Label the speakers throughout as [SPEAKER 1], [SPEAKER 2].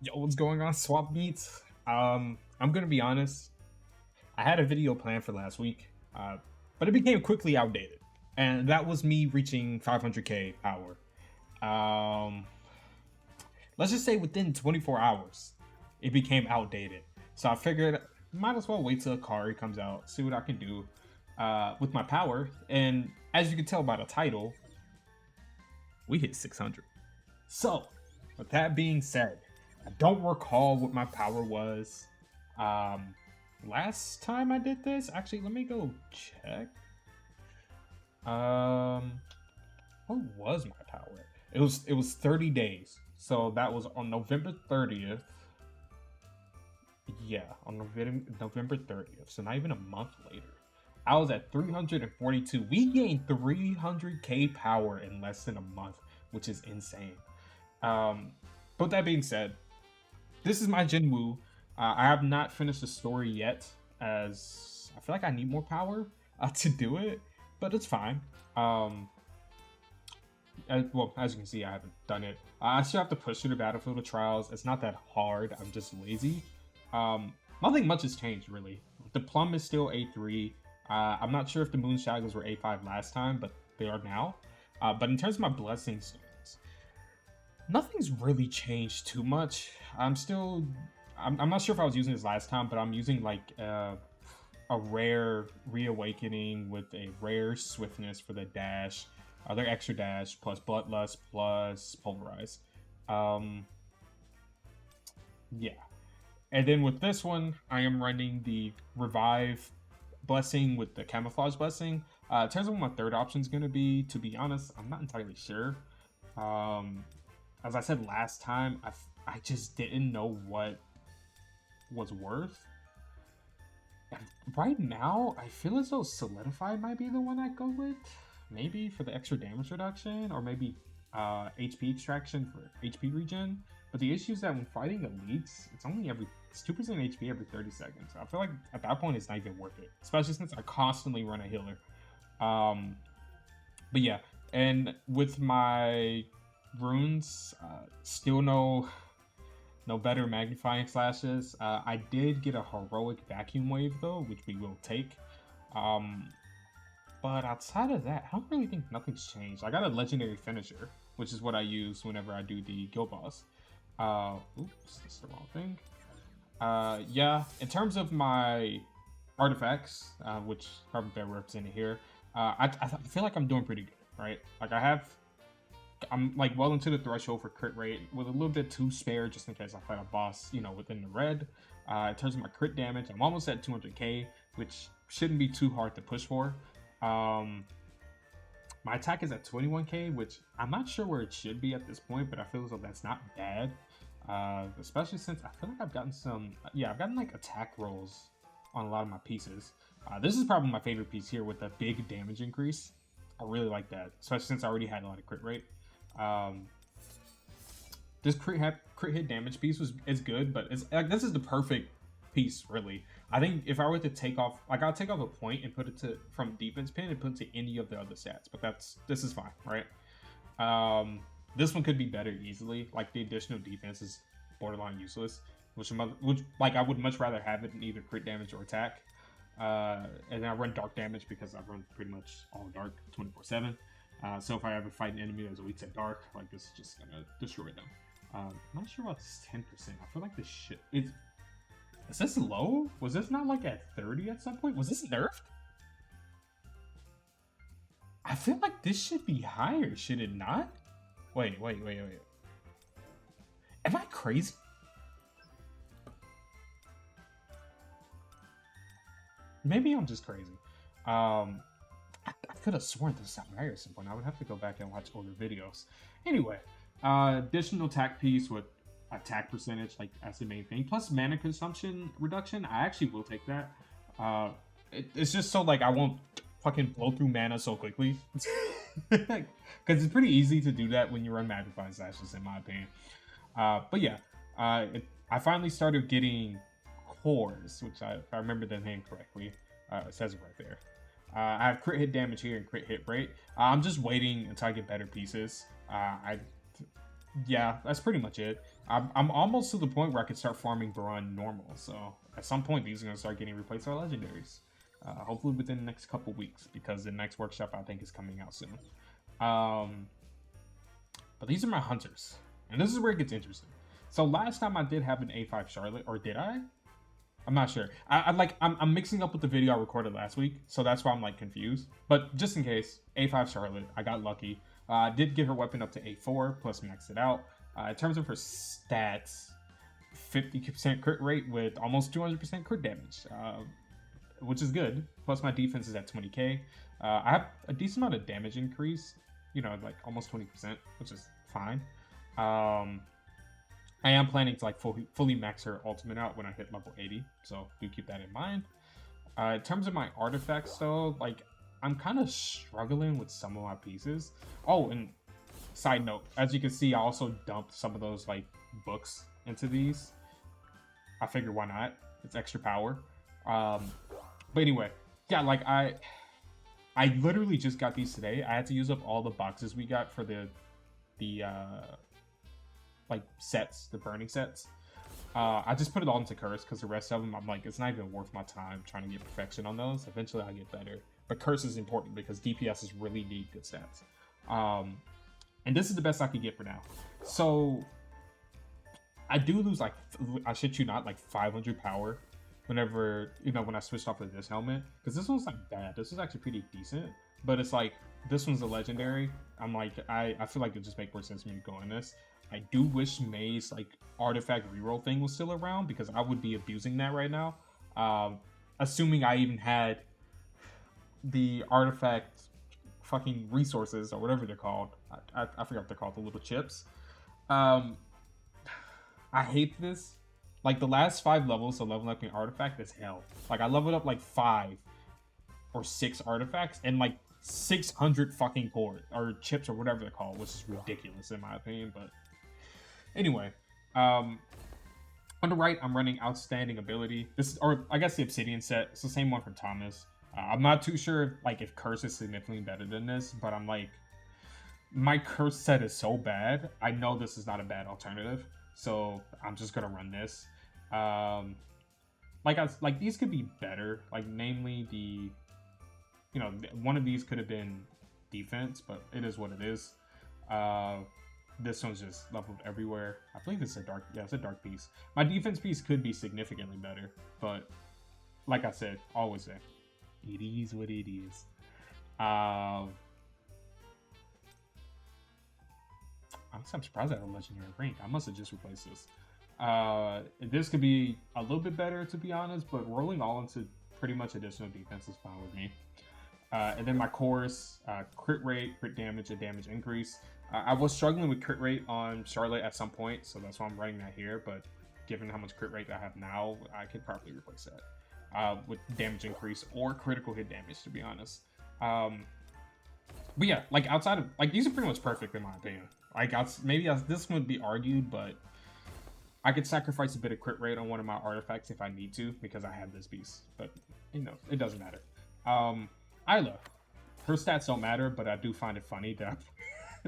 [SPEAKER 1] Yo, what's going on, Swap Meets? I'm gonna be honest. I had a video planned for last week, but it became quickly outdated, and that was me reaching 500k power. Um, let's just say within 24 hours, it became outdated. So I figured might as well wait till Akari comes out, see what I can do with my power. And as you can tell by the title, we hit 600. So, with that being said, I don't recall what my power was um, last time I did this. Actually, let me go check. Um, what was my power? It was 30 days. So that was on November 30th. Yeah, on November 30th. So not even a month later. I was at 342. We gained 300k power in less than a month, which is insane. Um, but that being said, this is my Jinwoo. I have not finished the story yet, as I feel like I need more power to do it, but it's fine. Well, as you can see, I haven't done it. I still have to push through the Battlefield of Trials. It's not that hard. I'm just lazy. Nothing much has changed, really. The Plum is still A3. I'm not sure if the Moon Shadows were A5 last time, but they are now. But in terms of my Blessing Stones, nothing's really changed too much. I'm not sure if I was using this last time, but I'm using like a rare Reawakening with a rare Swiftness for the dash, other extra dash, plus Bloodlust, plus Pulverize. Um, yeah. And then with this one, I am running the Revive Blessing with the Camouflage Blessing. In terms of what my third option is going to be, to be honest, I'm not entirely sure. Um, as I said last time, I just didn't know what was worth. And right now, I feel as though Solidify might be the one I go with. Maybe for the extra damage reduction, or maybe HP extraction for HP regen. But the issue is that when fighting elites, it's 2% HP every 30 seconds. I feel like at that point it's not even worth it, especially since I constantly run a healer. But yeah, and with my runes, still no better magnifying slashes. I did get a heroic vacuum wave though, which we will take. But outside of that, I don't really think nothing's changed. I got a legendary finisher, which is what I use whenever I do the guild boss. Oops, that's the wrong thing. Yeah, in terms of my artifacts, which are represented here, I feel like I'm doing pretty good, right? Like I'm like well into the threshold for crit rate with a little bit to spare just in case I fight a boss, within the red. In terms of my crit damage, I'm almost at 200k, which shouldn't be too hard to push for. My attack is at 21k, which I'm not sure where it should be at this point, but I feel as though that's not bad. Especially since I feel like I've gotten like attack rolls on a lot of my pieces. This is probably my favorite piece here with a big damage increase. I really like that, especially since I already had a lot of crit rate. This crit hit damage piece is good, but it's like this is the perfect piece, really. I think if I were to take off, like I'll take off a point and put it from defense pin and put it to any of the other stats, but this is fine, right? This one could be better easily. Like the additional defense is borderline useless, which like I would much rather have it in either crit damage or attack. And then I run dark damage because I run pretty much all dark 24/7. So if I ever fight an enemy that's weak to dark, like this is just gonna destroy them. I'm not sure about this 10%. I feel like this shit is this low? Was this not like at 30 at some point? Was this nerfed? I feel like this should be higher, should it not? Wait. Am I crazy? Maybe I'm just crazy. I could have sworn this was higher at some point. I would have to go back and watch older videos. Anyway, additional attack piece with attack percentage, like that's the main thing. Plus mana consumption reduction. I actually will take that. It's just so like I won't fucking blow through mana so quickly. Because it's pretty easy to do that when you run Magnifying Slashes, in my opinion. But yeah, I finally started getting cores, which if I remember the name correctly, it says it right there. I have crit hit damage here and crit hit rate. I'm just waiting until I get better pieces. Yeah, that's pretty much it. I'm almost to the point where I could start farming Baron normal. So at some point, these are gonna start getting replaced by legendaries. Hopefully within the next couple weeks, because the next workshop I think is coming out soon. But these are my hunters, and this is where it gets interesting. So last time I did have an A5 Charlotte, or did I? I'm not sure. I'm mixing up with the video I recorded last week, so that's why I'm like confused. But just in case, A5 Charlotte, I got lucky. I did get her weapon up to A4 plus maxed it out. In terms of her stats, 50% crit rate with almost 200% crit damage, which is good. Plus my defense is at 20k. I have a decent amount of damage increase, you know, like almost 20%, which is fine. I am planning to like fully max her ultimate out when I hit level 80, so do keep that in mind. In terms of my artifacts though, like I'm kind of struggling with some of my pieces. Oh, and side note, as you can see, I also dumped some of those like books into these. I figured why not? It's extra power. But anyway, yeah, like I literally just got these today. I had to use up all the boxes we got for the like sets, the burning sets. I just put it all into curse because the rest of them, I'm like, it's not even worth my time trying to get perfection on those. Eventually I'll get better. But curse is important because DPS is really need good stats. And this is the best I could get for now. So I do lose like, I shit you not, like 500 power whenever, you know, when I switched off of this helmet. Because this one's not bad. This is actually pretty decent. But it's like, this one's a legendary. I'm like, I feel like it just make more sense for me to go in this. I do wish May's like artifact reroll thing was still around because I would be abusing that right now. Assuming I even had the artifact fucking resources or whatever they're called. I forgot what they're called, the little chips. I hate this. Like the last 5 levels of leveling up an artifact is hell. Like I leveled up like 5 or 6 artifacts and like 600 fucking core or chips or whatever they're called, which is ridiculous in my opinion. But anyway, on the right, I'm running outstanding ability. This, or I guess the obsidian set. It's the same one from Thomas. I'm not too sure like if curse is significantly better than this, but I'm like, my curse set is so bad. I know this is not a bad alternative, so I'm just gonna run this. Like these could be better. Like namely the, you know, one of these could have been defense, but it is what it is. This one's just leveled everywhere. I believe it's a dark, yeah, it's a dark piece. My defense piece could be significantly better, but like I said, always say, it is what it is. Honestly, I'm surprised I have a legendary rank. I must have just replaced this. This could be a little bit better, to be honest, but rolling all into pretty much additional defense is fine with me. And then my cores, crit rate, crit damage, and damage increase. I was struggling with crit rate on Charlotte at some point, so that's why I'm running that here. But given how much crit rate I have now, I could probably replace that with damage increase or critical hit damage, to be honest. But yeah, like outside of, like these are pretty much perfect in my opinion. Like this would be argued, but I could sacrifice a bit of crit rate on one of my artifacts if I need to because I have this piece. But you know, it doesn't matter. Isla, her stats don't matter, but I do find it funny that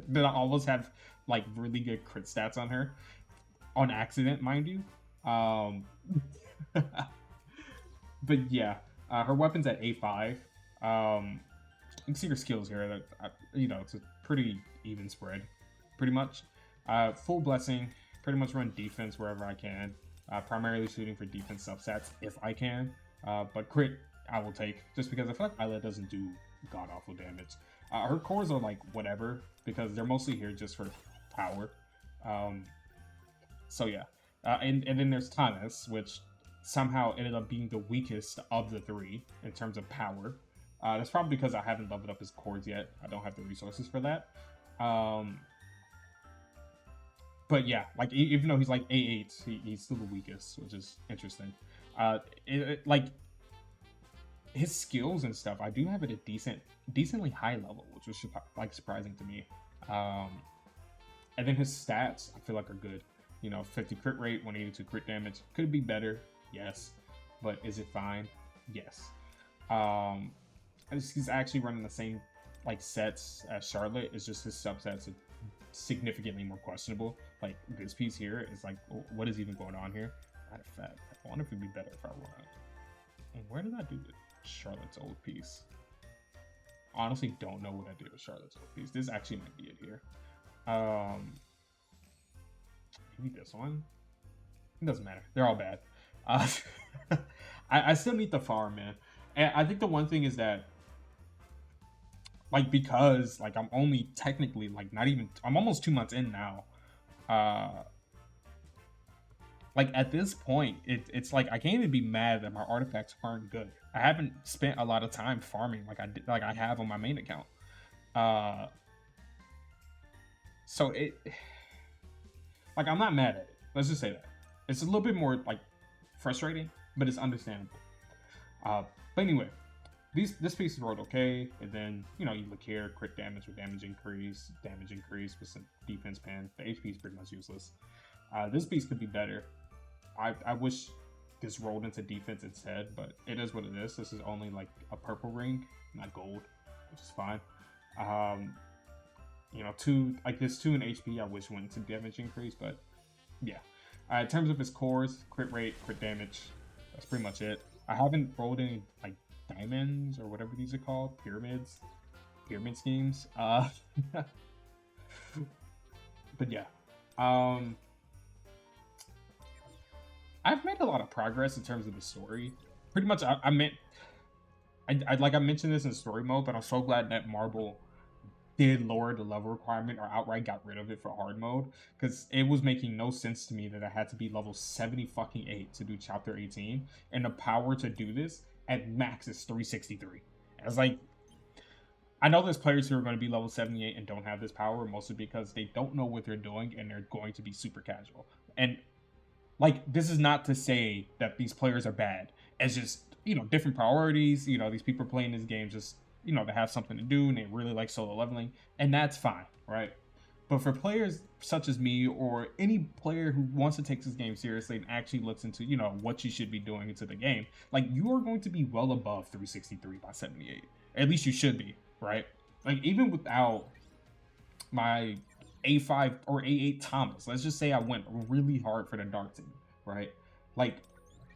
[SPEAKER 1] that I always have like really good crit stats on her, on accident, mind you. But yeah, her weapon's at A5. You can see her skills here. That you know, it's a pretty even spread, pretty much. Full blessing, pretty much run defense wherever I can. Primarily shooting for defense substats if I can, but crit I will take just because I feel like Isla doesn't do god awful damage. Her cores are like whatever because they're mostly here just for power. So yeah, and then there's Thomas, which somehow ended up being the weakest of the 3 in terms of power. That's probably because I haven't leveled up his cores yet. I don't have the resources for that. But yeah, like even though he's like A8, he's still the weakest, which is interesting. Like his skills and stuff, I do have it at decently high level, which was like surprising to me. And then his stats, I feel like are good. You know, 50 crit rate, 182 crit damage. Could it be better? Yes. But is it fine? Yes. He's actually running the same like sets as Charlotte. It's just his subsets are significantly more questionable. Like this piece here is like, what is even going on here? Matter of fact, I wonder if it'd be better if I run. And where did I do the Charlotte's old piece? Honestly, don't know what I did with Charlotte's old piece. This actually might be it here. Maybe this one. It doesn't matter. They're all bad. Uh, I still need the farm, man. And I think the one thing is that, like, because like I'm only technically like not even, I'm almost 2 months in now. Like at this point, it's like I can't even be mad that my artifacts aren't good. I haven't spent a lot of time farming like I have on my main account. So like I'm not mad at it. Let's just say that. It's a little bit more like frustrating, but it's understandable. But anyway, this piece is rolled okay, and then you look here, crit damage with damage increase with some defense pen. The HP is pretty much useless. This piece could be better. I wish this rolled into defense instead, but it is what it is. This is only like a purple ring, not gold, which is fine. This 2 in HP, I wish went into damage increase, but yeah. In terms of his cores, crit rate, crit damage, that's pretty much it. I haven't rolled any like diamonds or whatever these are called, pyramid schemes. But yeah, I've made a lot of progress in terms of the story. Pretty much, I mentioned this in story mode, but I'm so glad that Marble did lower the level requirement or outright got rid of it for hard mode, because it was making no sense to me that I had to be level 78 to do chapter 18, and the power to do this at max is 363. I was like, I know there's players who are going to be level 78 and don't have this power, mostly because they don't know what they're doing and they're going to be super casual. And like, this is not to say that these players are bad. It's just, different priorities. These people are playing this game just, they have something to do and they really like solo leveling, and that's fine, right? But for players such as me or any player who wants to take this game seriously and actually looks into, what you should be doing into the game, like, you are going to be well above 363 by 78. At least you should be, right? Like, even without my A5 or A8 Thomas, let's just say I went really hard for the Dark team, right? Like,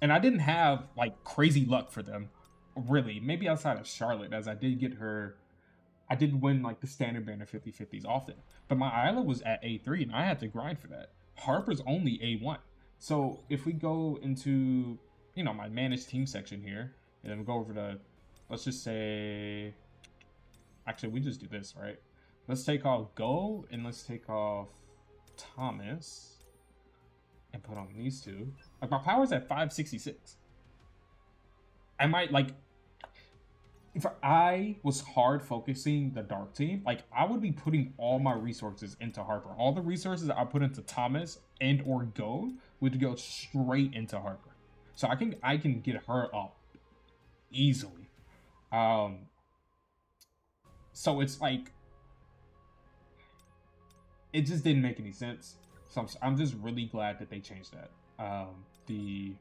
[SPEAKER 1] and I didn't have like crazy luck for them, really. Maybe outside of Charlotte, as I did win like the standard banner 50/50s often. But my Isla was at A3 and I had to grind for that. Harper's only A1. So if we go into, my managed team section here, and then we go over to, let's just say, actually we just do this, right? Let's take off Go and let's take off Thomas and put on these two. Like, my power's at 566. I might, like, if I was hard focusing the Dark team, like, I would be putting all my resources into Harper. All the resources I put into Thomas and or Go would go straight into Harper. So I can get her up easily. So it's like, it just didn't make any sense. So I'm just really glad that they changed that. The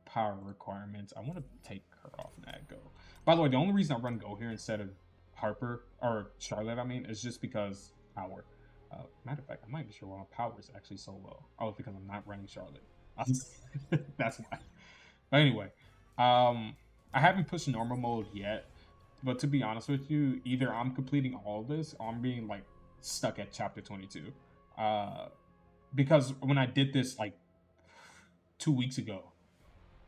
[SPEAKER 1] power requirements, I want to take her off and add Go. By the way, the only reason I run Go here instead of Harper, or Charlotte, I mean, is just because power. Matter of fact, I'm not even sure why my power is actually so low. Oh, because I'm not running Charlotte. That's why. But anyway, I haven't pushed normal mode yet. But to be honest with you, either I'm completing all of this or I'm being like stuck at chapter 22. Because when I did this like 2 weeks ago,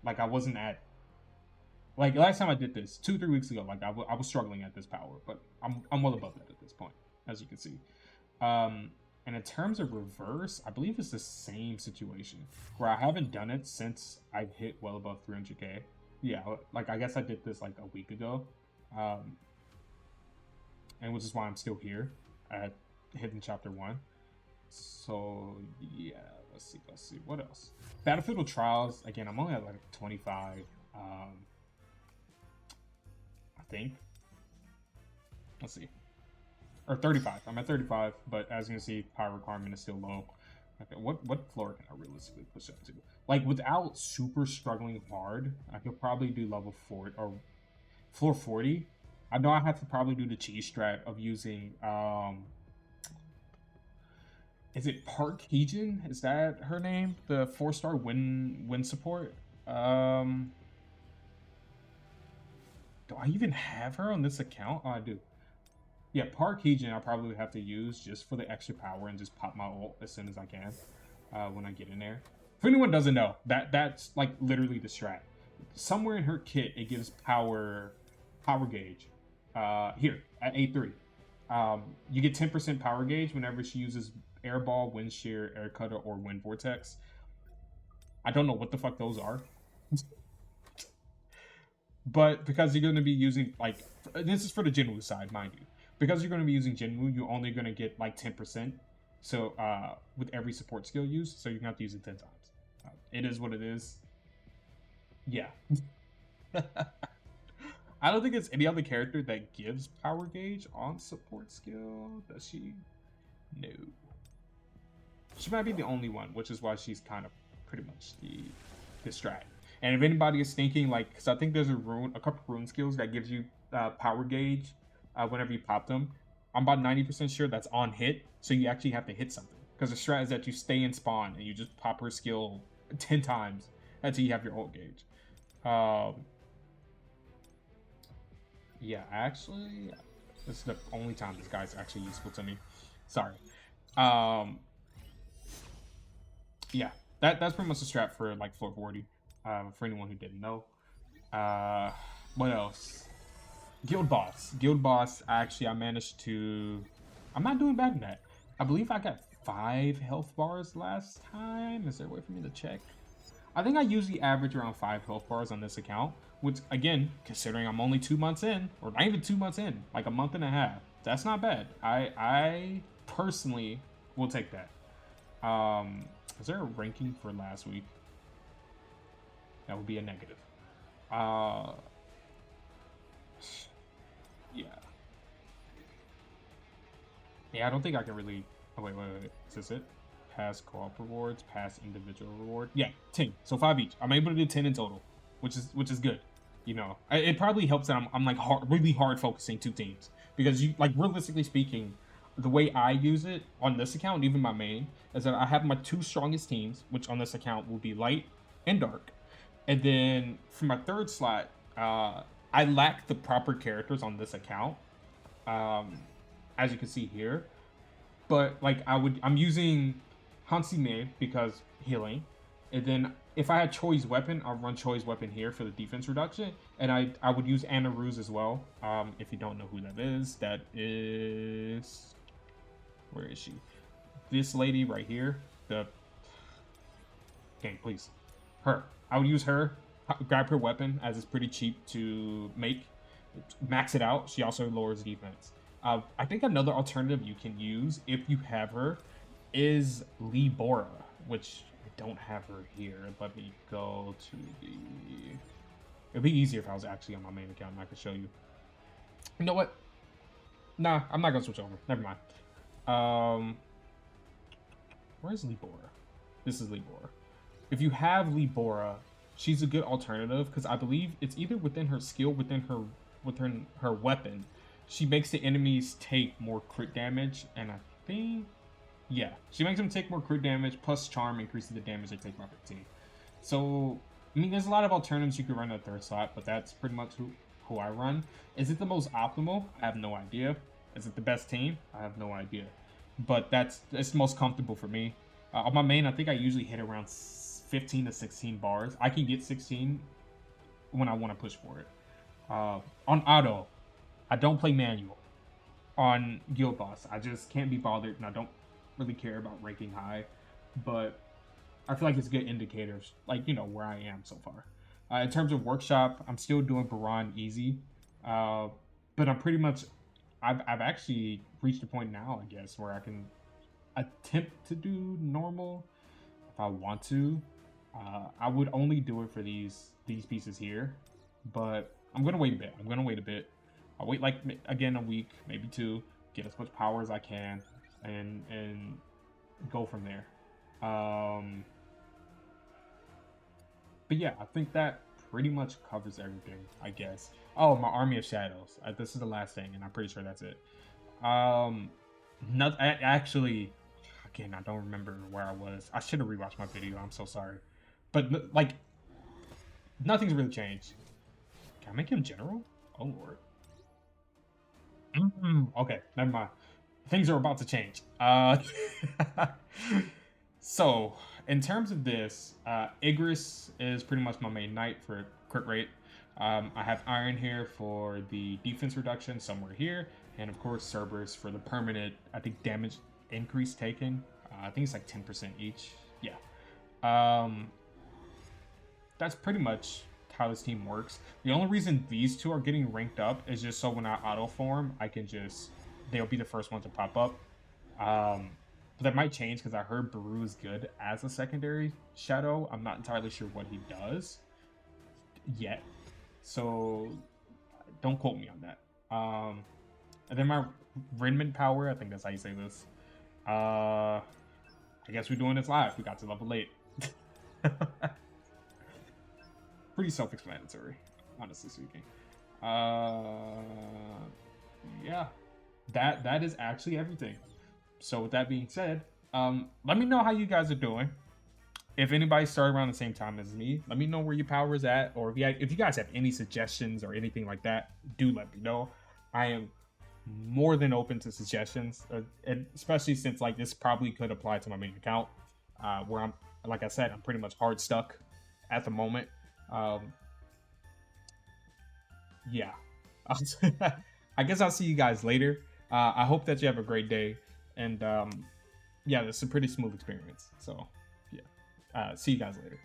[SPEAKER 1] like I wasn't at, like last time I did this 2-3 weeks ago, like I was struggling at this power, but I'm well above that at this point, as you can see. And in terms of reverse, I believe it's the same situation where I haven't done it since I've hit well above 300k. Yeah, like I guess I did this like a week ago, and which is why I'm still here at hitting chapter 1. So yeah, let's see what else. Battlefield Trials, again, I'm only at like 25. I think, let's see, or 35. I'm at 35, but as you can see, power requirement is still low. Okay, what floor can I realistically push up to? Like, without super struggling hard, I could probably do level 4 or floor 40. I know I have to probably do the cheese strat of using Is it Park Heejin? Is that her name? The 4-star win support. Um, do I even have her on this account? Oh, I do. Yeah, Park Heejin I probably have to use just for the extra power and just pop my ult as soon as I can when I get in there. If anyone doesn't know, that's like literally the strat. Somewhere in her kit, it gives power gauge. Here at A3, you get 10% power gauge whenever she uses air ball, wind shear, air cutter, or wind vortex. I don't know what the fuck those are, but because you're going to be using like this is for the Jinwoo side, mind you. Because you're going to be using Jinwoo, you're only going to get like 10%. So with every support skill used, so you're going to have to use it 10 times. It is what it is. Yeah. I don't think it's any other character that gives power gauge on support skill. Does she? No. She might be the only one, which is why she's kind of pretty much the strat. And if anybody is thinking like, because I think there's a couple rune skills that gives you power gauge whenever you pop them. I'm about 90% sure that's on hit, so you actually have to hit something. Because the strat is that you stay in spawn and you just pop her skill 10 times until you have your ult gauge. Yeah, actually, this is the only time this guy's actually useful to me. Sorry. Um, yeah, that's pretty much the strat for like floor 40. For anyone who didn't know. What else? Guild boss. Guild boss. Actually, I managed to. I'm not doing bad in that. I believe I got 5 health bars last time. Is there a way for me to check? I think I usually average around 5 health bars on this account, which again, considering I'm only 2 months in, or not even 2 months in, like a month and a half, that's not bad. I personally will take that. Is there a ranking for last week? That would be a negative. Yeah. Yeah, I don't think I can really. Oh wait. Is this it? Past co-op rewards, past individual reward. Yeah, 10. So 5 each. I'm able to do 10 in total, which is good. You know, it probably helps that I'm like really hard focusing 2 teams because you like realistically speaking, the way I use it on this account, even my main, is that I have my 2 strongest teams, which on this account will be light and dark, and then for my 3rd slot, I lack the proper characters on this account, um, as you can see here. But like I'm using Hansime because healing, and then if I had Choi's weapon, I'll run Choi's weapon here for the defense reduction, and I would use Anna Ruse as well. If you don't know who that is where is she? This lady right here. The game, please. Her. I would use her. Grab her weapon as it's pretty cheap to make. Max it out. She also lowers defense. I think another alternative you can use if you have her is Libora, which I don't have her here. Let me go to the. It'd be easier if I was actually on my main account and I could show you. You know what? Nah, I'm not gonna switch over. Never mind. Where's Libora? This is Libora. If you have Libora, she's a good alternative because I believe it's either within her skill, within her weapon. She makes the enemies take more crit damage, and I think, yeah, she makes them take more crit damage, plus charm increases the damage they take by 15. So, I mean, there's a lot of alternatives you can run at 3rd slot, but that's pretty much who I run. Is it the most optimal? I have no idea. Is it the best team? I have no idea. But it's the most comfortable for me. On my main, I think I usually hit around 15 to 16 bars. I can get 16 when I want to push for it. On auto, I don't play manual. On Guild Boss, I just can't be bothered, and I don't really care about ranking high. But I feel like it's good indicators, like, you know, where I am so far. In terms of workshop, I'm still doing Baron easy. But I'm pretty much, I've actually reached a point now, I guess, where I can attempt to do normal if I want to. I would only do it for these pieces here, but I'm gonna wait a bit. I'll wait like again a week, maybe 2, get as much power as I can, and go from there. But yeah, I think that pretty much covers everything, I guess. Oh, my Army of Shadows. This is the last thing, and I'm pretty sure that's it. Not actually. again, I don't remember where I was. I should have rewatched my video. I'm so sorry. But like, nothing's really changed. Can I make him general? Oh lord. Okay, never mind. Things are about to change. So in terms of this, Igris is pretty much my main knight for crit rate. I have Iron here for the defense reduction somewhere here, and of course Cerberus for the permanent, I think, damage increase taken. I think it's like 10% each. Yeah. That's pretty much how this team works. The only reason these two are getting ranked up is just so when I auto form, I can just, they'll be the first one to pop up. But that might change because I heard Baru is good as a secondary shadow. I'm not entirely sure what he does yet, so don't quote me on that. And then my Renman power, I think that's how you say this. I guess we're doing this live. We got to level 8. Pretty self-explanatory, honestly speaking. Yeah, that is actually everything. So with that being said, let me know how you guys are doing. If anybody started around the same time as me, let me know where your power is at, or if you guys have any suggestions or anything like that, do let me know. I am more than open to suggestions, and especially since like this probably could apply to my main account, where I'm, like I said, I'm pretty much hard stuck at the moment. Yeah. I guess I'll see you guys later. I hope that you have a great day, and yeah, this is a pretty smooth experience. So yeah, see you guys later.